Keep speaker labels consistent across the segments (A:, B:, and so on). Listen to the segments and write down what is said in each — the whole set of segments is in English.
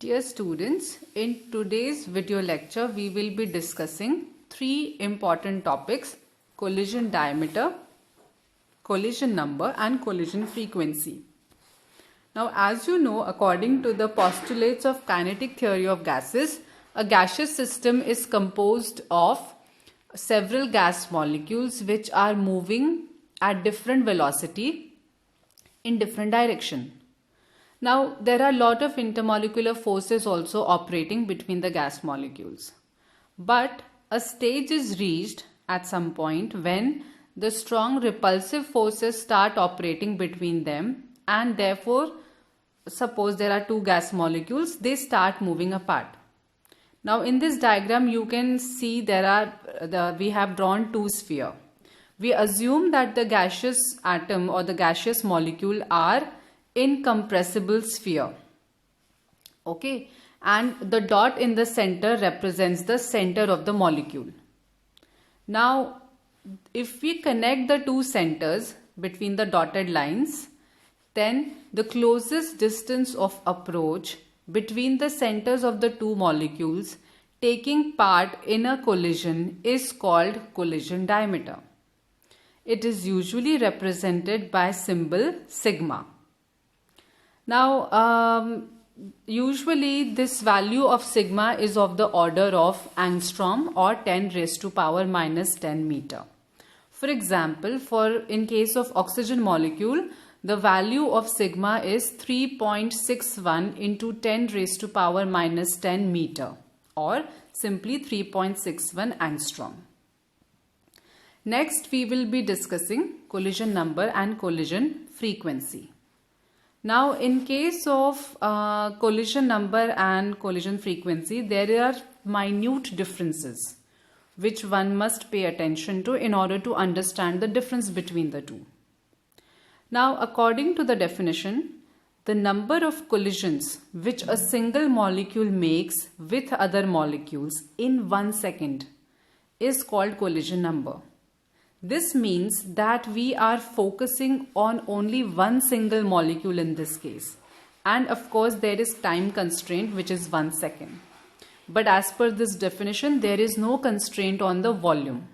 A: Dear students, in today's video lecture, we will be discussing three important topics: collision diameter, collision number, and collision frequency. Now, as you know, according to the postulates of kinetic theory of gases, a gaseous system is composed of several gas molecules which are moving at different velocity in different direction. Now, there are a lot of intermolecular forces also operating between the gas molecules. But a stage is reached at some point when the strong repulsive forces start operating between them, and therefore, suppose there are two gas molecules, they start moving apart. Now, in this diagram, you can see we have drawn two spheres. We assume that the gaseous atom or the gaseous molecule are incompressible sphere. Okay, and the dot in the center represents the center of the molecule. Now, if we connect the two centers between the dotted lines, then the closest distance of approach between the centers of the two molecules taking part in a collision is called collision diameter. It is usually represented by symbol sigma. Now, usually this value of sigma is of the order of angstrom or 10 raised to power minus 10 meter. For example, in case of oxygen molecule, the value of sigma is 3.61 into 10 raised to power minus 10 meter, or simply 3.61 angstrom. Next, we will be discussing collision number and collision frequency. Now, in case of collision number and collision frequency, there are minute differences which one must pay attention to in order to understand the difference between the two. Now, according to the definition, the number of collisions which a single molecule makes with other molecules in 1 second is called collision number. This means that we are focusing on only one single molecule in this case. And of course, there is time constraint, which is 1 second. But as per this definition, there is no constraint on the volume.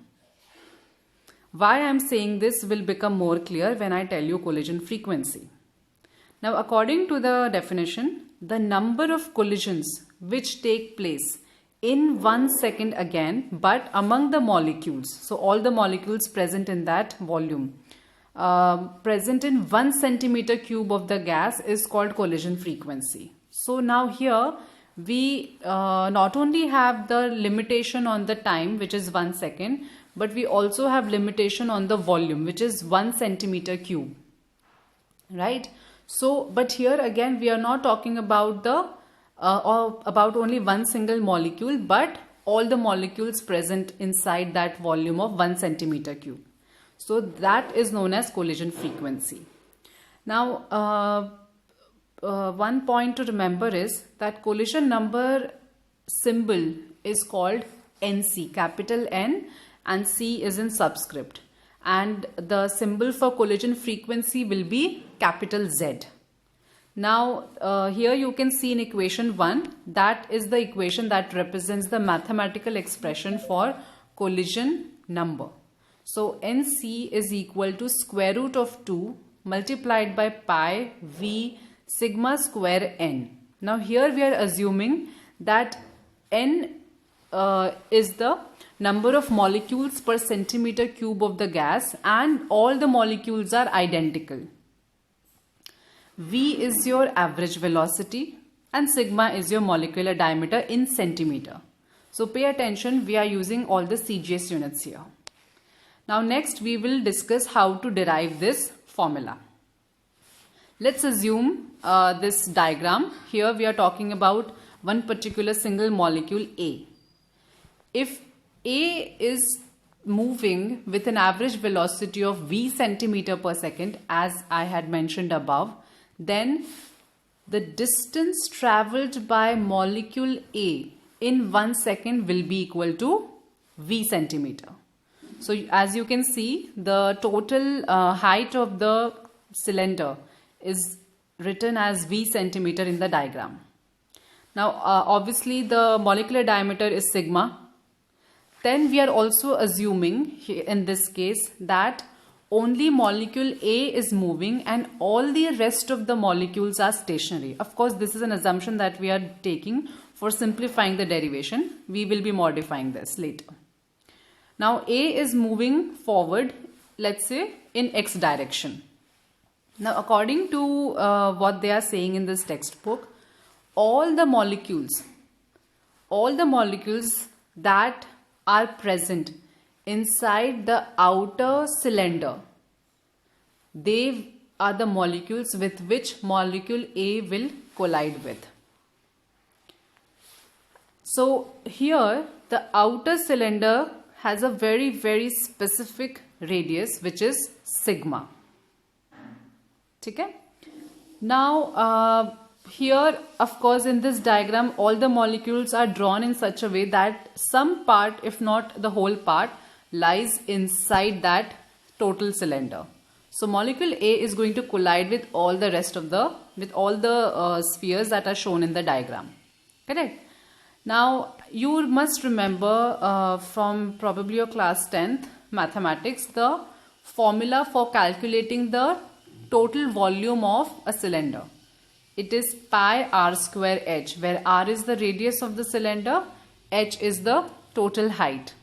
A: Why I am saying this will become more clear when I tell you collision frequency. Now, according to the definition, the number of collisions which take place in 1 second again, but among the molecules, so all the molecules present in that volume, present in 1 centimeter cube of the gas is called collision frequency. So now here we not only have the limitation on the time, which is 1 second, but we also have limitation on the volume, which is 1 centimeter cube, right? So, but here again we are not talking about about only one single molecule, but all the molecules present inside that volume of 1 centimeter cube. So that is known as collision frequency. Now, one point to remember is that collision number symbol is called NC, capital N, and C is in subscript. And the symbol for collision frequency will be capital Z. Now, here you can see in equation 1, that is the equation that represents the mathematical expression for collision number. So, NC is equal to square root of 2 multiplied by pi V sigma square N. Now, here we are assuming that N is the number of molecules per centimeter cube of the gas, and all the molecules are identical. V is your average velocity and sigma is your molecular diameter in centimeter. So pay attention, we are using all the CGS units here. Now next we will discuss how to derive this formula. Let's assume this diagram. Here we are talking about one particular single molecule A. If A is moving with an average velocity of V centimeter per second, as I had mentioned above, then the distance traveled by molecule A in 1 second will be equal to V centimeter. So as you can see, the total height of the cylinder is written as V centimeter in the diagram. Now, obviously the molecular diameter is sigma. Then we are also assuming in this case that only molecule A is moving and all the rest of the molecules are stationary. Of course, this is an assumption that we are taking for simplifying the derivation. We will be modifying this later. Now, A is moving forward, let's say in X direction. Now, according to what they are saying in this textbook, all the molecules that are present inside the outer cylinder, they are the molecules with which molecule A will collide with. So here the outer cylinder has a very, very specific radius which is sigma. Okay? Now here, of course, in this diagram all the molecules are drawn in such a way that some part, if not the whole part, lies inside that total cylinder. So molecule A is going to collide with all the rest of the spheres that are shown in the diagram. Correct? Now you must remember from probably your class 10th mathematics the formula for calculating the total volume of a cylinder. It is pi r square h, where r is the radius of the cylinder, h is the total height,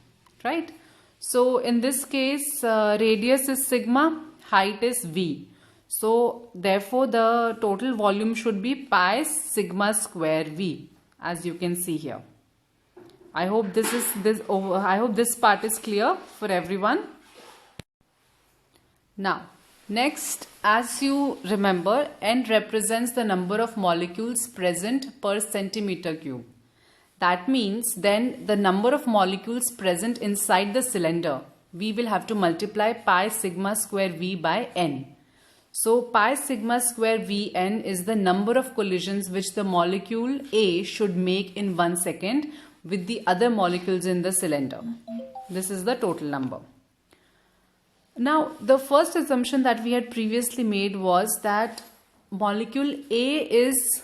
A: right? So in this case, radius is sigma, height is v. So therefore the total volume should be pi sigma square v, as you can see here. I hope this part is clear for everyone. Now, next, as you remember, n represents the number of molecules present per centimeter cube. That means then the number of molecules present inside the cylinder, we will have to multiply pi sigma square v by n. So pi sigma square vn is the number of collisions which the molecule A should make in 1 second with the other molecules in the cylinder. This is the total number. Now, the first assumption that we had previously made was that molecule A is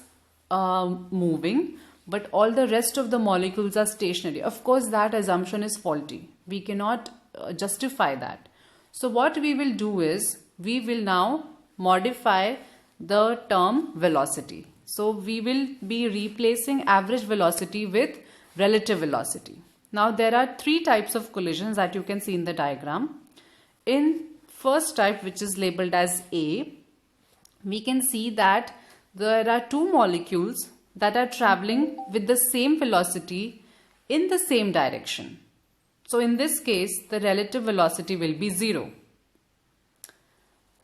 A: moving, but all the rest of the molecules are stationary. Of course, that assumption is faulty. We cannot justify that. So what we will do is, we will now modify the term velocity. So we will be replacing average velocity with relative velocity. Now, there are 3 types of collisions that you can see in the diagram. In first type, which is labeled as A, we can see that there are 2 molecules that are traveling with the same velocity in the same direction. So in this case, the relative velocity will be 0.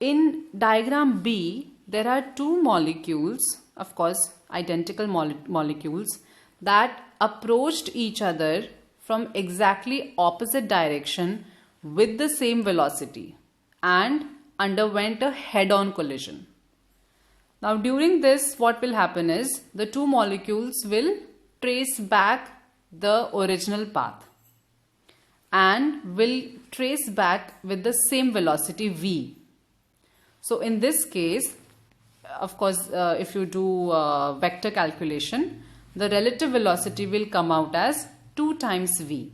A: In diagram B, there are 2 molecules, of course identical molecules, that approached each other from exactly opposite direction with the same velocity and underwent a head-on collision. Now during this, what will happen is the 2 molecules will trace back the original path and will trace back with the same velocity v. So in this case, of course, if you do vector calculation, the relative velocity will come out as 2 times v.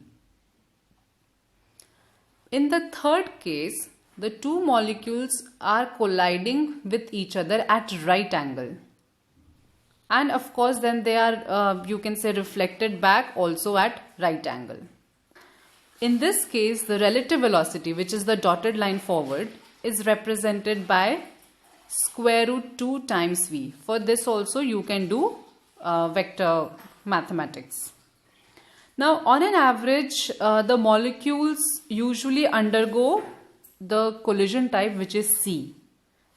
A: In the third case, the 2 molecules are colliding with each other at right angle. And of course, then they are, you can say, reflected back also at right angle. In this case, the relative velocity, which is the dotted line forward, is represented by square root 2 times v. For this also you can do vector mathematics. Now, on an average, the molecules usually undergo the collision type, which is C.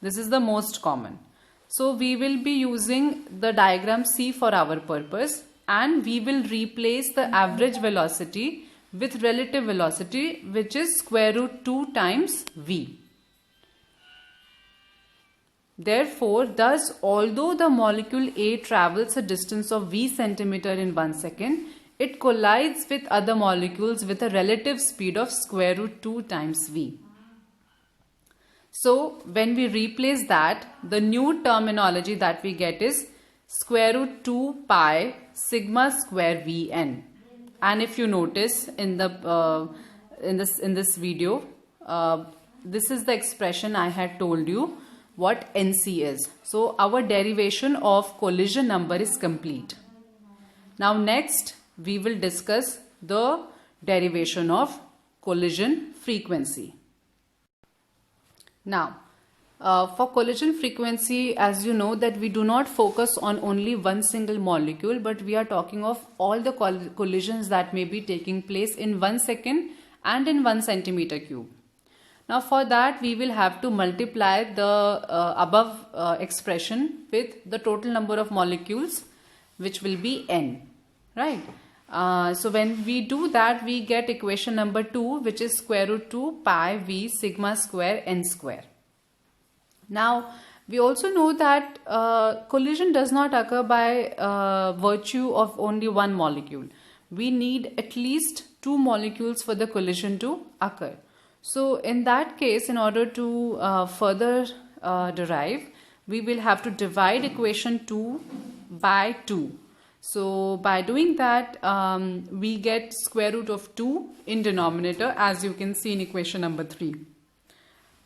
A: This is the most common. So we will be using the diagram C for our purpose, and we will replace the average velocity with relative velocity, which is square root 2 times v. Therefore, thus, although the molecule A travels a distance of v centimeter in 1 second, it collides with other molecules with a relative speed of square root 2 times v. So when we replace that, the new terminology that we get is square root 2 pi sigma square Vn. And if you notice in this video, this is the expression I had told you what NC is. So our derivation of collision number is complete. Now next we will discuss the derivation of collision frequency. Now for collision frequency, as you know that we do not focus on only one single molecule, but we are talking of all the collisions that may be taking place in 1 second and in 1 centimeter cube. Now for that we will have to multiply the above expression with the total number of molecules, which will be n, right? So when we do that, we get equation number 2, which is square root 2 pi v sigma square n square. Now we also know that collision does not occur by virtue of only one molecule. We need at least 2 molecules for the collision to occur. So in that case, in order to further derive, we will have to divide equation 2 by 2. So by doing that, we get square root of 2 in denominator, as you can see in equation number 3.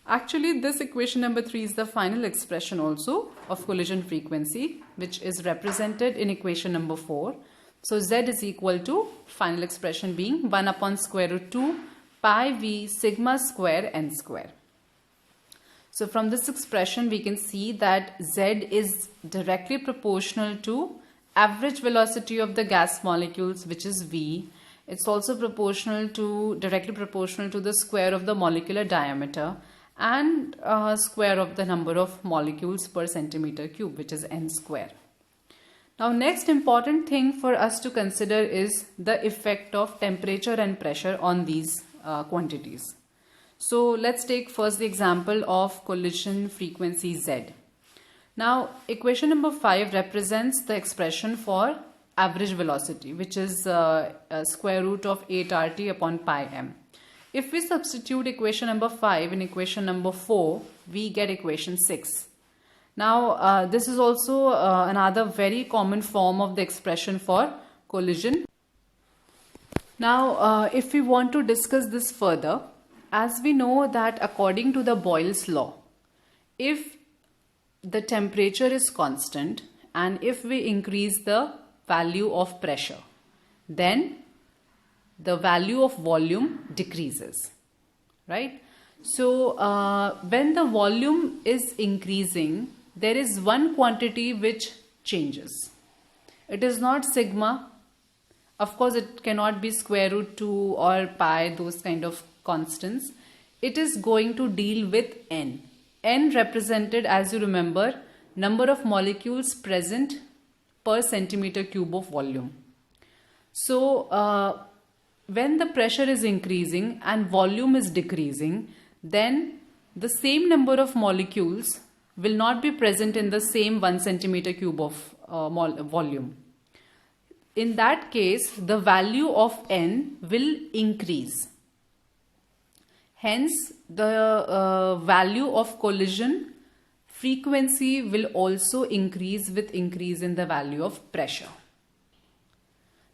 A: Actually, this equation number 3 is the final expression also of collision frequency, which is represented in equation number 4. So Z is equal to final expression being 1 upon square root 2 pi v sigma square n square. So from this expression we can see that Z is directly proportional to average velocity of the gas molecules, which is v. It's also directly proportional to the square of the molecular diameter and square of the number of molecules per centimeter cube, which is n square. Now next important thing for us to consider is the effect of temperature and pressure on these quantities. So let's take first the example of collision frequency Z. Now equation number 5 represents the expression for average velocity, which is square root of 8 RT upon pi m. If we substitute equation number 5 in equation number 4, we get equation 6. Now this is also another very common form of the expression for collision. Now if we want to discuss this further, as we know that according to the Boyle's law, if the temperature is constant and if we increase the value of pressure, then the value of volume decreases, right? So when the volume is increasing, there is one quantity which changes. It is not sigma. Of course, it cannot be square root 2 or pi, those kind of constants. It is going to deal with n. N represented, as you remember, number of molecules present per centimeter cube of volume. So when the pressure is increasing and volume is decreasing, then the same number of molecules will not be present in the same 1 centimeter cube of volume. In that case, the value of n will increase. Hence, the value of collision frequency will also increase with increase in the value of pressure.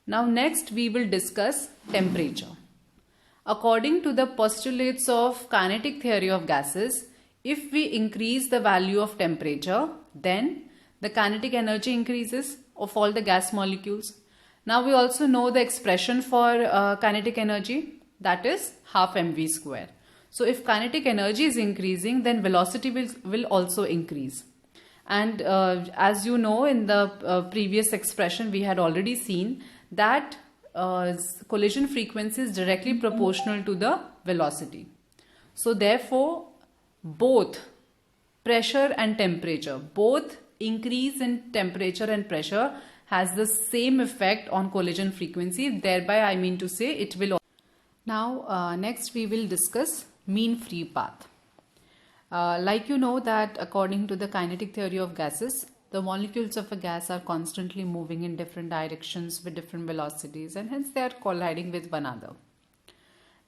A: Now next we will discuss temperature. According to the postulates of kinetic theory of gases, if we increase the value of temperature, then the kinetic energy increases of all the gas molecules. Now we also know the expression for kinetic energy, that is half mv square. So if kinetic energy is increasing, then velocity will also increase. And as you know, in the previous expression we had already seen that collision frequency is directly proportional to the velocity. So therefore, both pressure and temperature, both increase in temperature and pressure has the same effect on collision frequency. Thereby I mean to say it will. Now next we will discuss mean free path. Like you know that according to the kinetic theory of gases, the molecules of a gas are constantly moving in different directions with different velocities, and hence they are colliding with one another.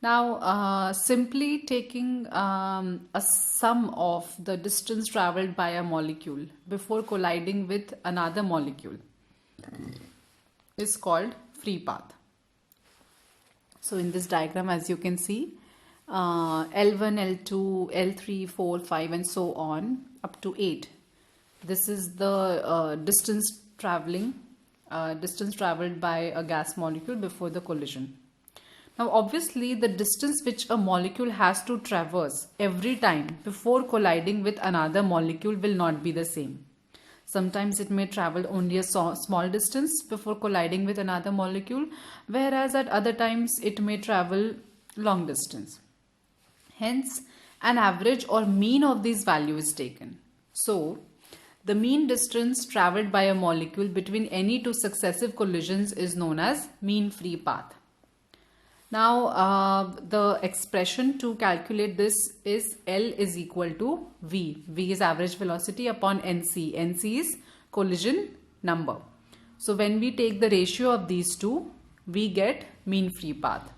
A: Now, simply taking a sum of the distance traveled by a molecule before colliding with another molecule is called free path. So in this diagram, as you can see, L1, L2, L3, 4, 5 and so on up to 8. This is the distance traveled by a gas molecule before the collision. Now obviously the distance which a molecule has to traverse every time before colliding with another molecule will not be the same. Sometimes it may travel only a small distance before colliding with another molecule, whereas at other times it may travel long distance. Hence, an average or mean of these values is taken. So, the mean distance traveled by a molecule between any two successive collisions is known as mean free path. Now, the expression to calculate this is L is equal to V. V is average velocity upon NC. NC is collision number. So, when we take the ratio of these two, we get mean free path.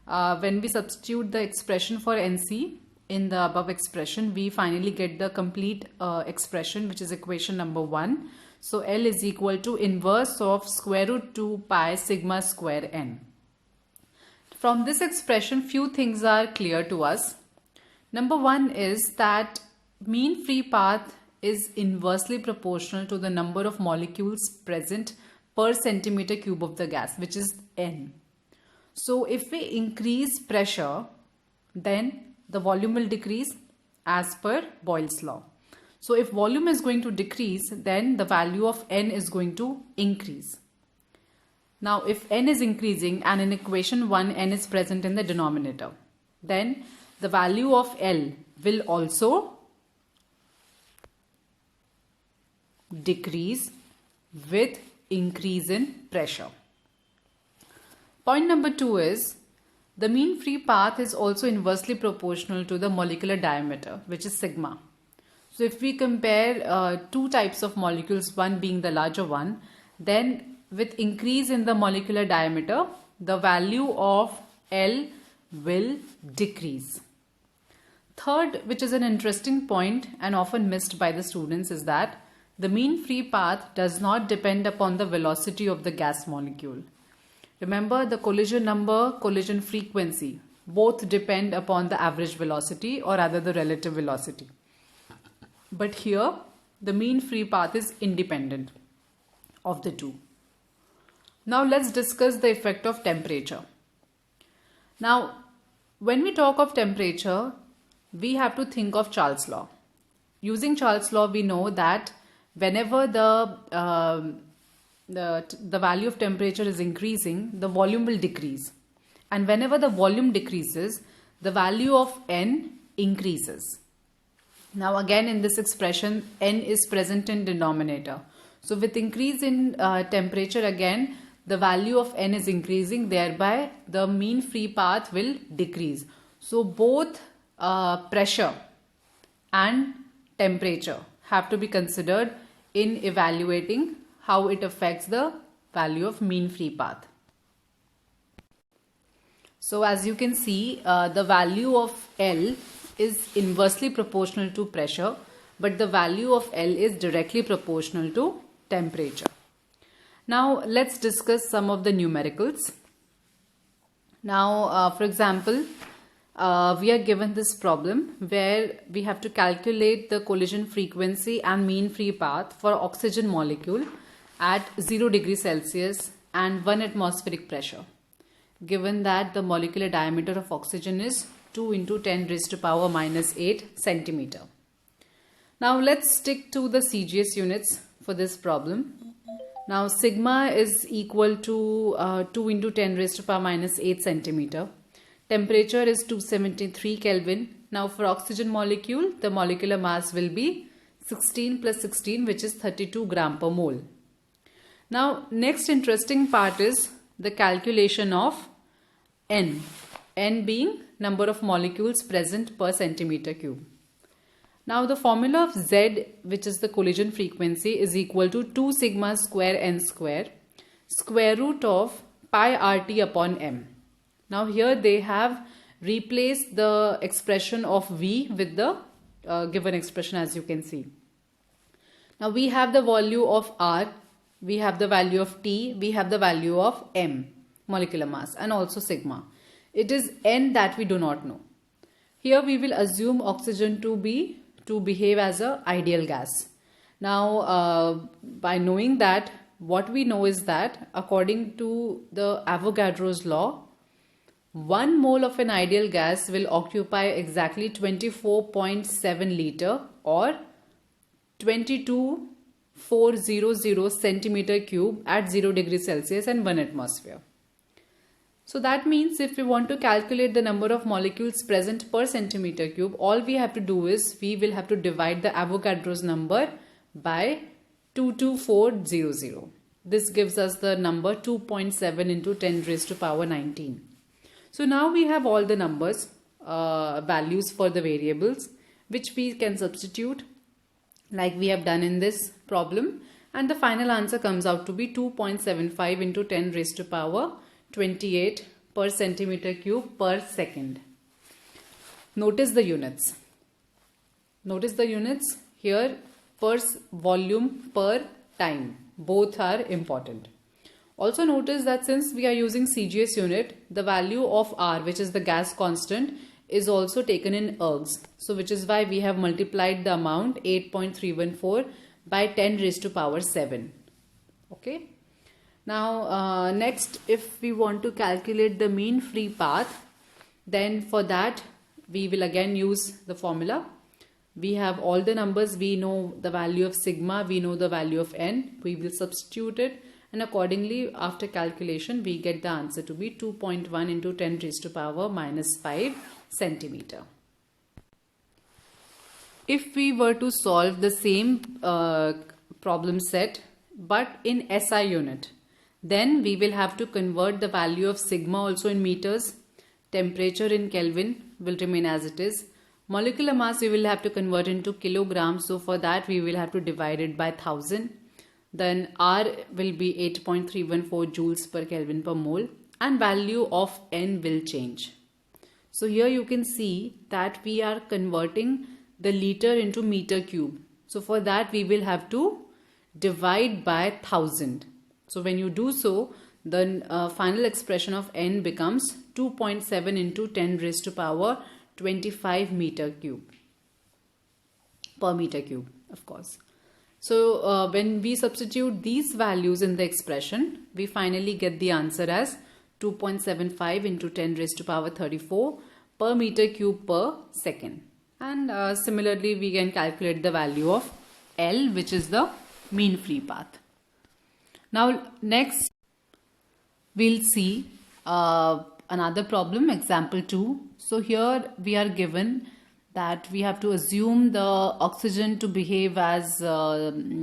A: When we substitute the expression for NC in the above expression, we finally get the complete expression, which is equation number 1. So, L is equal to inverse of square root 2 pi sigma square n. From this expression, few things are clear to us. Number 1 is that mean free path is inversely proportional to the number of molecules present per centimeter cube of the gas, which is n. So if we increase pressure, then the volume will decrease as per Boyle's law. So if volume is going to decrease, then the value of n is going to increase. Now, if n is increasing and in equation 1 n is present in the denominator, then the value of L will also decrease with increase in pressure. Point number 2 is the mean free path is also inversely proportional to the molecular diameter, which is sigma. So, if we compare two types of molecules, one being the larger one, then with increase in the molecular diameter, the value of L will decrease. Third, which is an interesting point and often missed by the students, is that the mean free path does not depend upon the velocity of the gas molecule. Remember, the collision number, collision frequency, both depend upon the average velocity or rather the relative velocity. But here, the mean free path is independent of the two. Now let's discuss the effect of temperature. Now, when we talk of temperature, we have to think of Charles' law. Using Charles' law, we know that whenever the value of temperature is increasing, the volume will decrease. And whenever the volume decreases, the value of n increases. Now again, in this expression, n is present in denominator. So with increase in temperature, again, the value of n is increasing, thereby the mean free path will decrease. So both pressure and temperature have to be considered in evaluating how it affects the value of mean free path. So as you can see, the value of L is inversely proportional to pressure, but the value of L is directly proportional to temperature. Now let's discuss some of the numericals. Now for example, we are given this problem where we have to calculate the collision frequency and mean free path for oxygen molecule at 0 degrees Celsius and 1 atmospheric pressure, given that the molecular diameter of oxygen is 2 into 10 raised to power minus 8 centimeter. Now let's stick to the CGS units for this problem. Now sigma is equal to 2 into 10 raised to power minus 8 centimeter. Temperature is 273 Kelvin. Now for oxygen molecule, the molecular mass will be 16 plus 16, which is 32 gram per mole. Now next interesting part is the calculation of N. N being number of molecules present per centimeter cube. Now the formula of Z, which is the collision frequency, is equal to 2 sigma square n square root of pi RT upon m. Now here they have replaced the expression of V with the given expression, as you can see. Now we have the value of R, we have the value of T, we have the value of M, molecular mass, and also sigma. It is N that we do not know. Here we will assume oxygen to behave as an ideal gas. Now by knowing that, what we know is that according to the Avogadro's law, 1 mole of an ideal gas will occupy exactly 24.7 liter or 22,400 centimeter cube at 0 degrees Celsius and 1 atmosphere. So that means if we want to calculate the number of molecules present per centimeter cube, all we have to do is we will have to divide the Avogadro's number by 22400. This gives us the number 2.7 into 10 raised to power 19. So now we have all the numbers, values for the variables, which we can substitute like we have done in this problem, and the final answer comes out to be 2.75 into 10 raised to power 28 per centimeter cube per second. Notice the units. Notice the units here, per volume, per time. Both are important. Also notice that since we are using CGS unit, the value of R, which is the gas constant, is also taken in ergs. So which is why we have multiplied the amount 8.314 by 10 raised to power 7. Okay. Now next, if we want to calculate the mean free path, then for that we will again use the formula. We have all the numbers, we know the value of sigma, we know the value of n, we will substitute it, and accordingly after calculation we get the answer to be 2.1 into 10 raised to power minus 5 centimeter. If we were to solve the same problem set but in SI unit, then we will have to convert the value of sigma also in meters, temperature in Kelvin will remain as it is, molecular mass we will have to convert into kilograms, so for that we will have to divide it by 1000. Then R will be 8.314 joules per Kelvin per mole, and value of N will change. So here you can see that we are converting the liter into meter cube. So for that we will have to divide by 1000. So when you do so, the final expression of N becomes 2.7 into 10 raised to power 25 meter cube per meter cube, of course. So when we substitute these values in the expression, we finally get the answer as 2.75 into 10 raised to power 34 per meter cube per second. And similarly, we can calculate the value of L, which is the mean free path. Now next, we'll see another problem, example 2. So here we are given that we have to assume the oxygen to behave as hard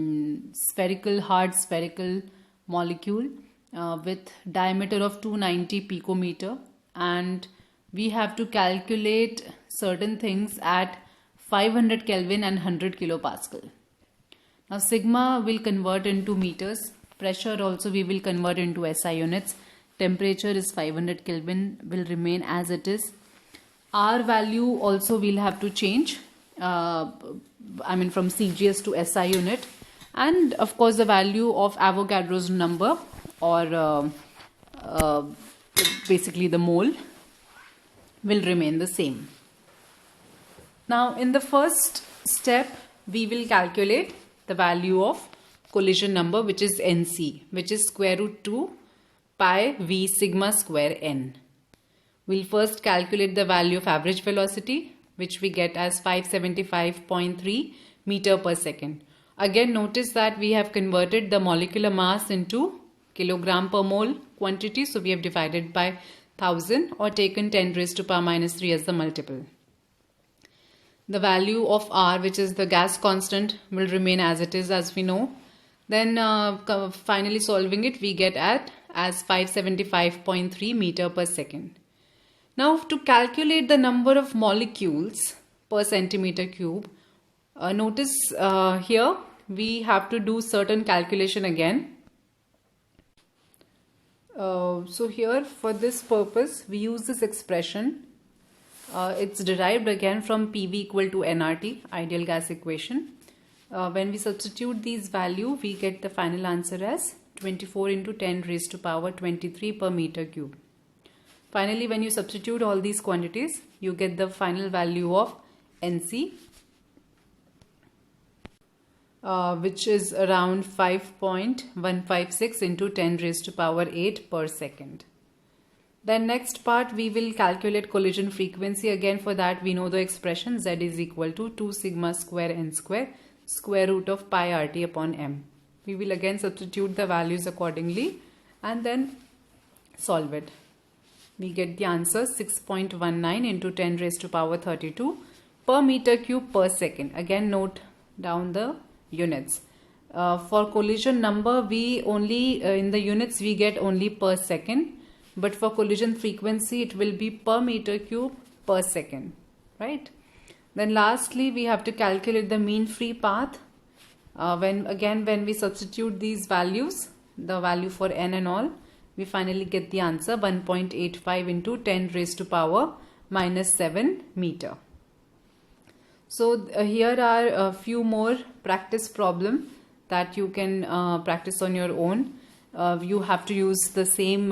A: spherical molecule with diameter of 290 picometer, and we have to calculate certain things at 500 Kelvin and 100 kilopascal. Now sigma will convert into meters, pressure also we will convert into SI units, temperature is 500 Kelvin, will remain as it is. R value also we'll have to change, from CGS to SI unit, and of course the value of Avogadro's number, or basically the mole, will remain the same. Now in the first step we will calculate the value of collision number, which is NC, which is square root 2 pi V sigma square N. We'll first calculate the value of average velocity, which we get as 575.3 meter per second. Again notice that we have converted the molecular mass into kilogram per mole quantity, so we have divided by 1000 or taken 10 raised to power minus 3 as the multiple. The value of R, which is the gas constant, will remain as it is, as we know. Then finally solving it, we get as 575.3 meter per second. Now to calculate the number of molecules per centimeter cube, notice here we have to do certain calculation again. So here for this purpose we use this expression. It's derived again from PV equal to nRT, ideal gas equation. When we substitute these value, we get the final answer as 24 into 10 raised to power 23 per meter cube. Finally, when you substitute all these quantities, you get the final value of NC, which is around 5.156 into 10 raised to power 8 per second. Then next part we will calculate collision frequency. Again for that we know the expression Z is equal to 2 sigma square n square square root of pi RT upon m. We will again substitute the values accordingly and then solve it. We get the answer 6.19 into 10 raised to power 32 per meter cube per second. Again note down the units. For collision number we only in the units we get only per second, but for collision frequency it will be per meter cube per second, right? Then lastly we have to calculate the mean free path. When we substitute these values, the value for n and all, we finally get the answer 1.85 into 10 raised to power minus 7 meter. So here are a few more practice problem that you can practice on your own. You have to use the same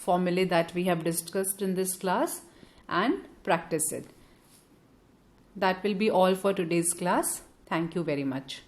A: formulae that we have discussed in this class and practice it. That will be all for today's class. Thank you very much.